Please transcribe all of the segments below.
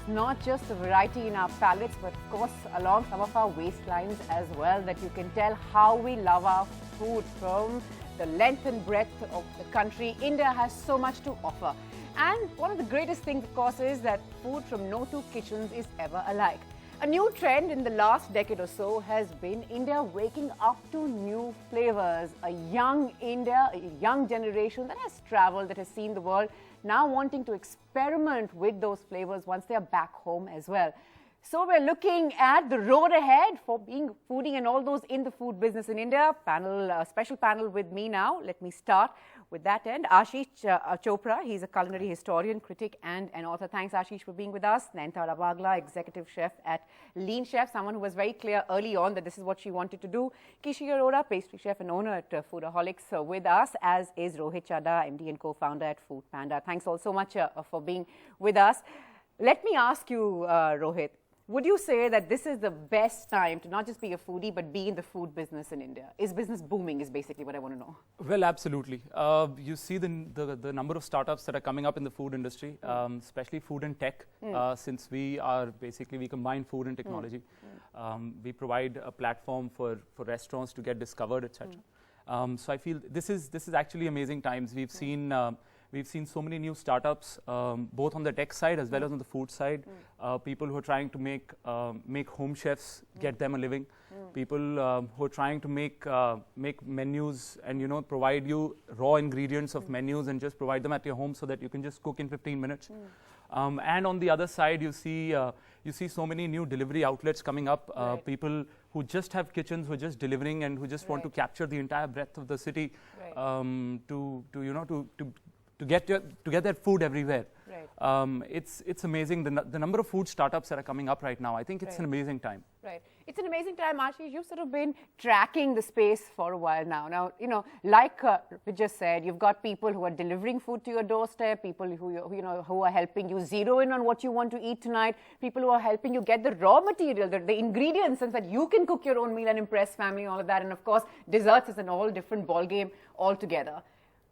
not just the variety in our palates, but of course along some of our waistlines as well, that you can tell how we love our food. From the length and breadth of the country, India has so much to offer. And one of the greatest things, of course, is that food from no two kitchens is ever alike. A new trend in the last decade or so has been India waking up to new flavors. A young India, a young generation that has traveled, that has seen the world, now wanting to experiment with those flavors once they are back home as well. So we're looking at the road ahead for being foodie and all those in the food business in India. Special panel with me now. Let me start with that end. Ashish Chopra, he's a culinary historian, critic and an author. Thanks Ashish for being with us. Nayanthara Bagla, executive chef at Lean Chef, someone who was very clear early on that this is what she wanted to do. Kishi Arora, pastry chef and owner at Foodaholics with us, as is Rohit Chadha, MD and co-founder at Food Panda. Thanks all so much for being with us. Let me ask you, Rohit, would you say that this is the best time to not just be a foodie, but be in the food business in India? Is business booming is basically what I want to know. Well, absolutely. You see the number of startups that are coming up in the food industry, especially food and tech, since we combine food and technology. We provide a platform for restaurants to get discovered, etc. So I feel this is actually amazing times. We've seen so many new startups, both on the tech side as well as on the food side. People who are trying to make home chefs, get them a living. People who are trying to make menus and provide you raw ingredients of menus and just provide them at your home so that you can just cook in 15 minutes. And on the other side, you see so many new delivery outlets coming up. People who just have kitchens, who are just delivering and who just want to capture the entire breadth of the city to get that food everywhere. It's amazing the number of food startups that are coming up right now. I think it's an amazing time. Right. It's an amazing time, Ashish. You've sort of been tracking the space for a while now. Now, like we just said, you've got people who are delivering food to your doorstep, people who are helping you zero in on what you want to eat tonight, people who are helping you get the raw material, the ingredients, and that you can cook your own meal and impress family, all of that. And of course, desserts is an all different ball game altogether.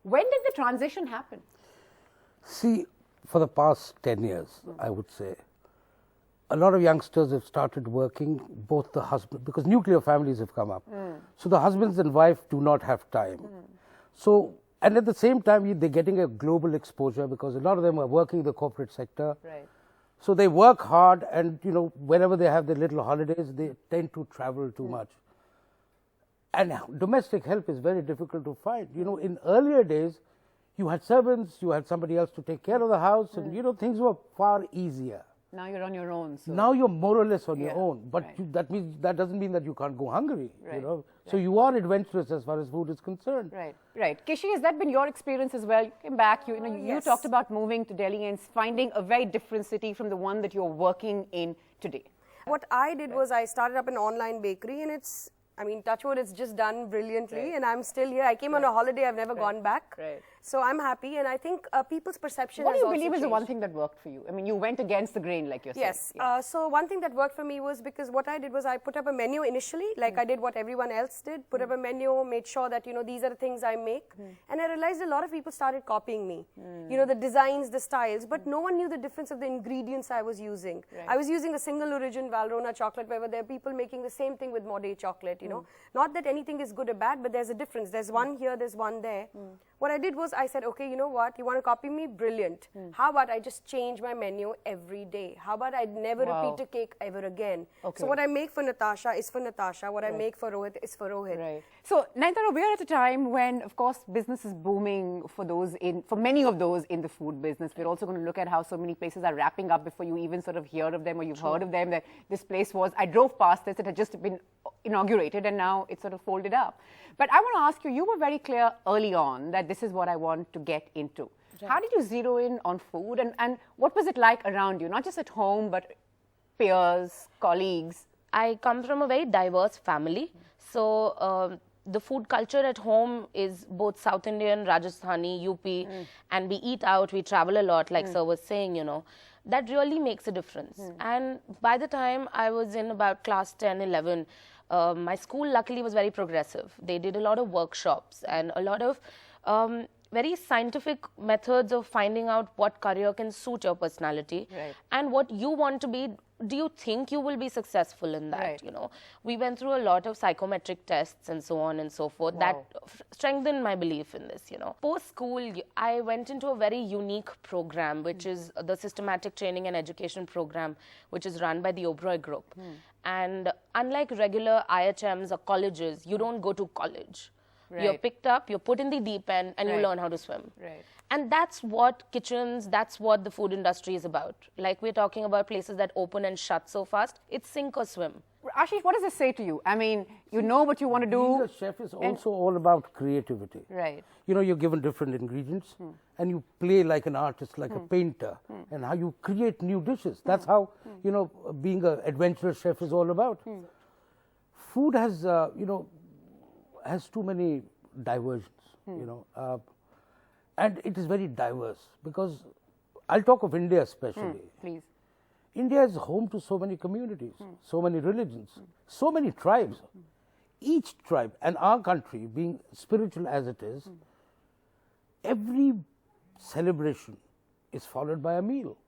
When did the transition happen? See, for the past 10 years, I would say, a lot of youngsters have started working, both the husband, because nuclear families have come up. So the husbands and wife do not have time. So, and at the same time, they're getting a global exposure because a lot of them are working in the corporate sector. So they work hard and, whenever they have their little holidays, they tend to travel too much. And domestic help is very difficult to find. In earlier days, you had servants, you had somebody else to take care of the house, and things were far easier. Now you're on your own. So. Now you're more or less on your own, but that doesn't mean that you can't go hungry. So you are adventurous as far as food is concerned. Right. Kishi, has that been your experience as well? You came back, you talked about moving to Delhi and finding a very different city from the one that you're working in today. What I did was I started up an online bakery, and touch wood, it's just done brilliantly, and I'm still here. I came on a holiday, I've never gone back. So I'm happy, and I think people's perception has also changed. What do you believe is the one thing that worked for you? You went against the grain, like you're saying. Yes. So one thing that worked for me was because what I did was I put up a menu initially, like I did what everyone else did, put up a menu, made sure that, these are the things I make. And I realized a lot of people started copying me. The designs, the styles, but no one knew the difference of the ingredients I was using. I was using a single origin Valrhona chocolate, where there are people making the same thing with Mode chocolate, Not that anything is good or bad, but there's a difference. There's one here, there's one there. What I did was I said, okay, you know what? You want to copy me? Brilliant. How about I just change my menu every day? How about I never repeat a cake ever again? So what I make for Natasha is for Natasha. What I make for Rohit is for Rohit. So, Nayanthara, we are at a time when, of course, business is booming for many of those in the food business. We're also going to look at how so many places are wrapping up before you even sort of hear of them or you've heard of them. That this place I drove past this, it had just been inaugurated and now it's sort of folded up. But I want to ask you, you were very clear early on that this is what I want to get into. How did you zero in on food and what was it like around you? Not just at home, but peers, colleagues? I come from a very diverse family. So the food culture at home is both South Indian, Rajasthani, UP, and we eat out, we travel a lot, like Sir was saying, That really makes a difference. And by the time I was in about class 10, 11, my school luckily was very progressive. They did a lot of workshops and a lot of very scientific methods of finding out what career can suit your personality and what you want to be. Do you think you will be successful in that? You know, we went through a lot of psychometric tests and so on and so forth. That strengthened my belief in this, you know. Post school, I went into a very unique program, which is the Systematic Training and Education Program, which is run by the Oberoi Group. And unlike regular IHMs or colleges, you don't go to college. You're picked up, you're put in the deep end, and you learn how to swim. And that's what kitchens, that's what the food industry is about. Like we're talking about places that open and shut so fast. It's sink or swim. Ashish, what does this say to you? I mean, you know what you want to do. Being a chef is also all about creativity. You know, you're given different ingredients and you play like an artist, like a painter, and how you create new dishes. That's how, you know, being an adventurous chef is all about. Food has, you know, has too many diversions, you know, and it is very diverse, because I'll talk of India especially. Please. India is home to so many communities, so many religions, so many tribes. Each tribe, and our country being spiritual as it is, every celebration is followed by a meal.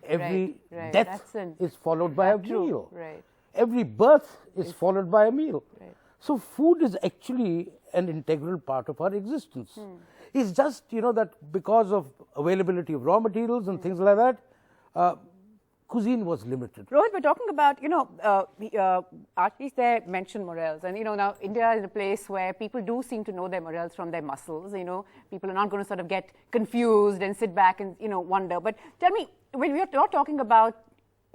Every death is followed by a meal. Every birth is followed by a meal. So food is actually an integral part of our existence. It's just, you know, that because of availability of raw materials and things like that, cuisine was limited. Rohit, we're talking about, you know, Ashish there mentioned morels, and, you know, now India is a place where people do seem to know their morels from their muscles, you know. People are not going to sort of get confused and sit back and, you know, wonder. But tell me, when you're talking about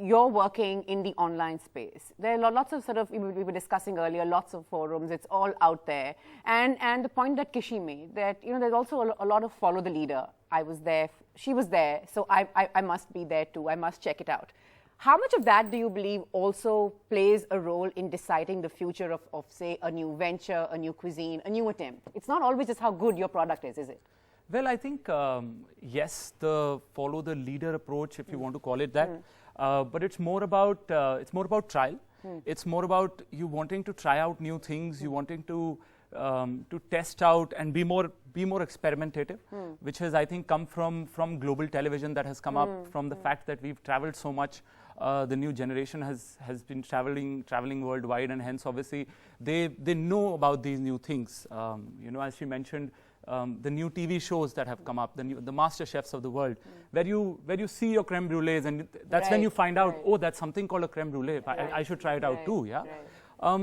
you're working in the online space, there are lots of sort of, we were discussing earlier, lots of forums, it's all out there. And the point that Kishi made, that, you know, there's also a lot of follow the leader. I was there, she was there, so I must be there too, I must check it out. How much of that do you believe also plays a role in deciding the future of say, a new venture, a new cuisine, a new attempt? It's not always just how good your product is it? Well, I think, yes, the follow the leader approach, if you want to call it that. But it's more about trial. It's more about you wanting to try out new things, you wanting to test out and be more experimentative, which has, I think, come from global television, that has come up from the fact that we've traveled so much. The new generation has been traveling worldwide, and hence obviously they know about these new things. You know, as she mentioned, the new TV shows that have come up, the master chefs of the world, where you see your creme brulees, and that's when you find out, oh, that's something called a creme brulee. I should try it out too. Yeah.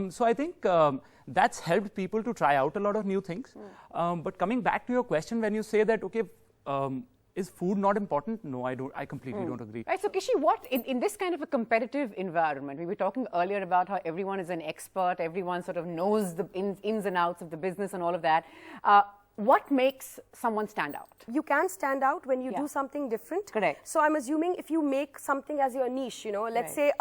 So I think that's helped people to try out a lot of new things. But coming back to your question, when you say that, okay, is food not important? No, I don't. I completely don't agree. Right. So Kishi, what in this kind of a competitive environment, we were talking earlier about how everyone is an expert, everyone sort of knows the ins and outs of the business and all of that. What makes someone stand out? You can stand out when you do something different. Correct. So I'm assuming if you make something as your niche, you know, let's say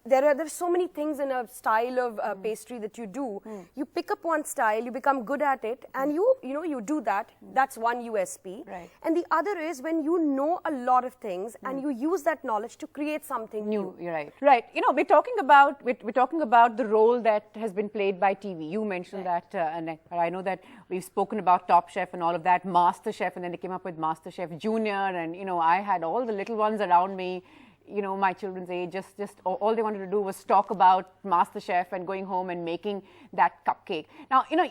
there's so many things in a style of pastry that you do. You pick up one style, you become good at it, and you do that. That's one USP. And the other is when you know a lot of things and you use that knowledge to create something new. You're right. Right. You know, we're talking about the role that has been played by TV. You mentioned that, and I know that we've spoken about Top Chef and all of that, Master Chef, and then they came up with Master Chef Junior, and, you know, I had all the little ones around me, you know, my children's age, just all they wanted to do was talk about Master Chef and going home and making that cupcake. Now, you know,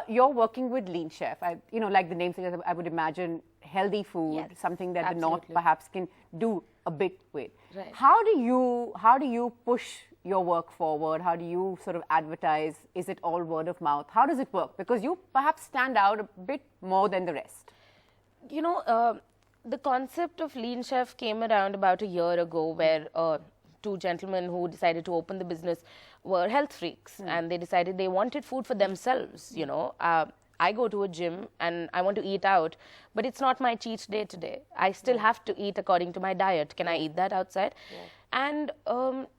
you're working with Lean Chef. You know, like the name suggests, I would imagine healthy food, something that the North perhaps can do a bit with. How do you push your work forward? How do you sort of advertise? Is it all word of mouth? How does it work? Because you perhaps stand out a bit more than the rest. You know, the concept of Lean Chef came around about a year ago, where two gentlemen who decided to open the business were health freaks, and they decided they wanted food for themselves. You know, I go to a gym and I want to eat out, but it's not my cheat day today. I still have to eat according to my diet. Can I eat that outside? And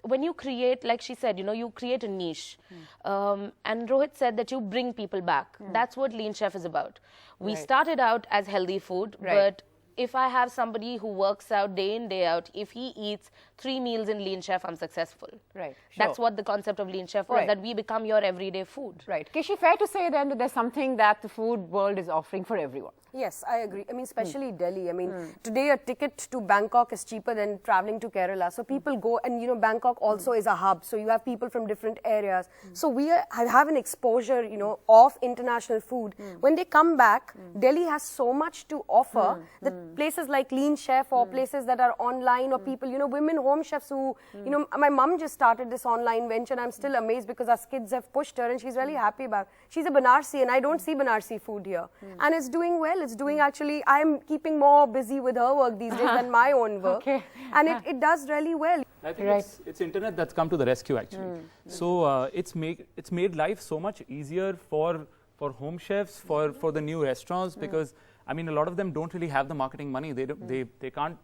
when you create, like she said, you know, you create a niche. And Rohit said that you bring people back. That's what Lean Chef is about. We started out as healthy food, but if I have somebody who works out day in, day out, if he eats 3 meals in Lean Chef, I'm successful. Right. That's Sure. what the concept of Lean Chef was, Right. that we become your everyday food. Right. Kishi, fair to say then that there's something that the food world is offering for everyone. Yes, I agree. I mean, especially Delhi. I mean, today a ticket to Bangkok is cheaper than traveling to Kerala. So people go, and you know, Bangkok also is a hub. So you have people from different areas. So we have an exposure, you know, of international food. When they come back, Delhi has so much to offer that places like Lean Chef or places that are online, or people, you know, women home chefs who, you know, my mum just started this online venture, and I'm still amazed because our kids have pushed her and she's really happy about it. She's a Banarsi, and I don't see Banarsi food here. And it's doing well. It's doing actually, I'm keeping more busy with her work these days than my own work. Okay. And it does really well. I think Right. it's internet that's come to the rescue actually. So it's made life so much easier for home chefs, for the new restaurants, because I mean a lot of them don't really have the marketing money. They can't,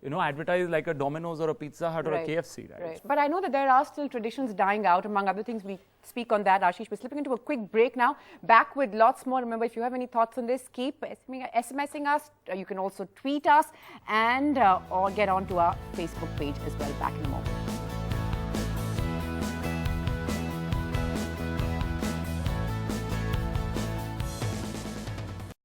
you know, advertise like a Domino's or a Pizza Hut or a KFC, right? Right. But I know that there are still traditions dying out. Among other things, we speak on that. Ashish, we're slipping into a quick break now. Back with lots more. Remember, if you have any thoughts on this, keep SMSing us. You can also tweet us and or get onto our Facebook page as well. Back in a moment.